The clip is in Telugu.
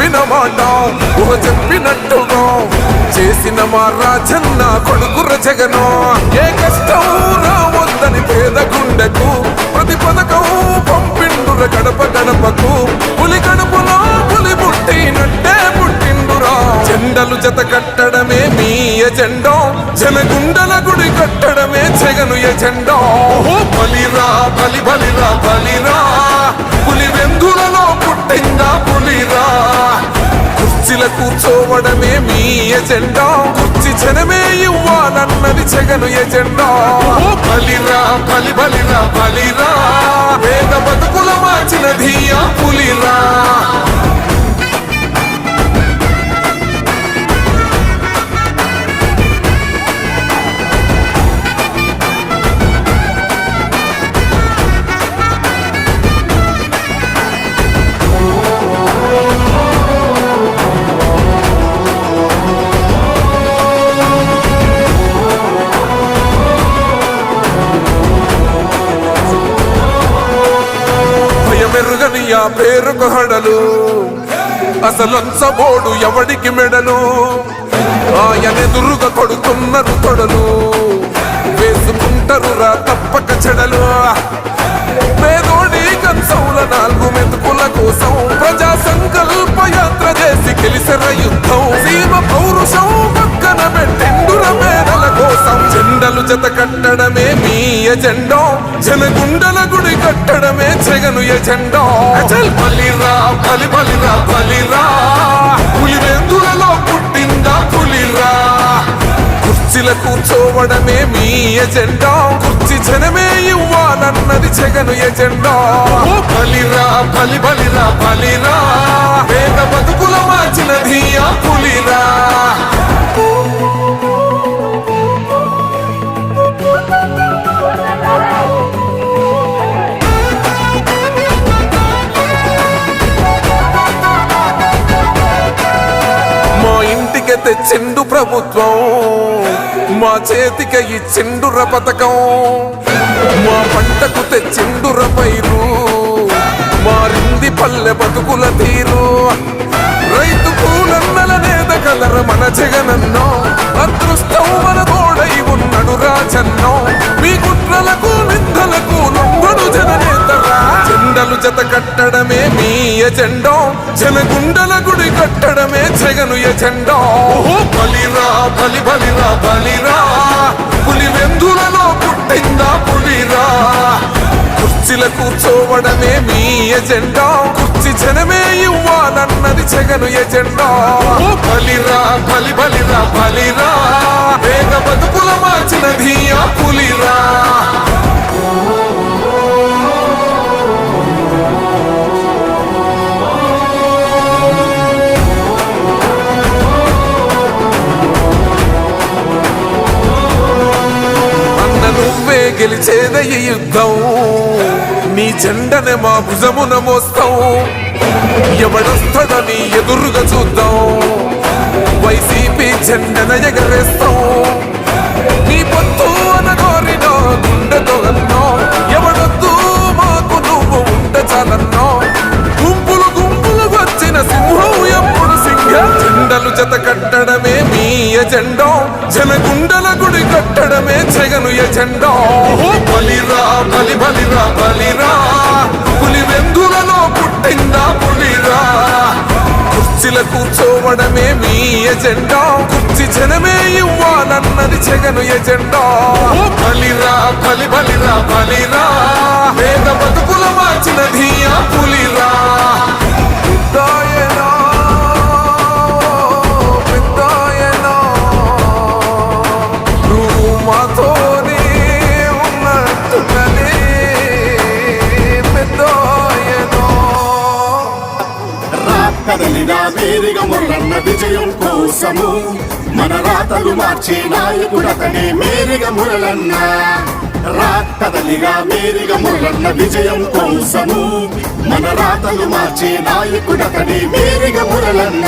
చెప్పిన మాట ఊహ చెప్పినట్టుగా చేసిన మా రాజన్న కొడుకుర జగను. ఏ కష్టం రావద్దని పేద గుండెకు ప్రతి పథకం పంపిండుర గడప గడపకు. పులి గడపలో పులి పుట్టినట్టే పుట్టిండురా. జెండలు జత కట్టడమే మీ ఎజెండా, జనగుండల గుడి కట్టడమే జగను ఎజెండా. బలిరా బలి బలిరా బలిరా, పులి వెందులలో పుట్టిందా పులిరా. కుర్చీల కూర్చోవడమే మీ ఎజెండా, కుర్చీ జనమే ఇవ్వాలన్నది జగను ఎజెండా. బలిరా బలి బలిరా బలిరా, పేద బతుకుల మార్చినది ఆ పులిరా. మెరుగని ఆ పేరుకు హడలు, అసలంచబోడు ఎవడికి మెడలు. ఆయనెదురుగా కొడుతున్నారు తొడలు, వేసుకుంటారు రా తప్పక చెడలు. పేదోడి కంచౌల 4 మెతుకుల కోసం ప్రజా సంకల్ప యాత్ర చేసి గెలిసెర యుద్ధం. సీమ పౌరుషం పక్కన పెట్టిండుర పేదల కోసం. జెండలు జత కట్టడమే మీ ఎజెండా, జనగుండల గుడి కట్టడమే జగను ఎజెండా. బలిరా బలి బలిరా బలిరా, పులి వెందులలో పుట్టిందా పులిరా. కుర్చీల కూర్చోవడమే మీ ఎజెండా, కుర్చీ జనమే ఇవ్వాలన్నది జగను ఎజెండా. బలిరా బలి బలిరా బలిరా, పేద బతుకుల మార్చినది ఆ పులిరా. తెచ్చిండు ప్రభుత్వం, మా చేతికి ఇచ్చిండుర పథకం. మా పంటకు తెచ్చిండుర పైరు, మారింది పల్లె బతుకుల తీరు. రైతు కూలన్నల నేత కలర మన జగనన్నో, అదృష్టం మన తోడై ఉన్నడు రాజన్నో. మీ కుట్రలకు నిందలకు లొంగడు జననేతరా. జెండలు జత కట్టడమే మీ ఎజెండా, జనగుండల గుడి కట్టడమే జగను ఎజెండా. బలిరా బలి బలిరా బలిరా, పులి వెందులలో పుట్టిందా పులిరా. కుర్చీల కూర్చోవడమే మీ ఎజెండా, కుర్చీ జనమే ఇవ్వాలన్నది జగను ఎజెండా. బలిరా బలి బలిరా బలిరా, పేద బతుకుల మార్చినది ఆ పులిరా. నువ్వే గెలిచేద ఈ యుద్ధం, నీ జెండనే మా భుజమున మోస్తాం. ఎవడొస్తాడని ఎదురుగా చూద్దాం, వైసీపీ జెండన ఎగరేస్తాం. నీ పొత్తు అనగోరినో గుండెతో అన్నో, ఎవడొద్దు మాకు నువ్వు ఉంటే చాలన్నో. గుంపులు గుంపులు వచ్చిన సింహం ఎప్పుడు సింహం. జెండలు జత కట్టడమే మీ ఎజెండా, జనగుండల గుడి కట్టడమే జగను ఎజెండా. బలిరా బలి బలిరా బలిరా, పులి వెందులలో పుట్టిందా పులిరా. కుర్చీల కూర్చోవడమే మీ ఎజెండా, కుర్చీ జనమే ఇవ్వాలన్నది జగను ఎజెండా. బలిరా బలి బలిరా బలిరా, పేద బతుకుల మార్చినది ఆ పులిరా. కదలిగా వేరిగా మురళన్న విజయం కోసము, మన రాతలు మార్చే నాయకుడతనే మేరిగా మురళన్న. కదలిగా మేరిగా మురళన్న విజయం కోసము, మన రాతలు మార్చే నాయకుడతనే మేరిగా మురళన్న.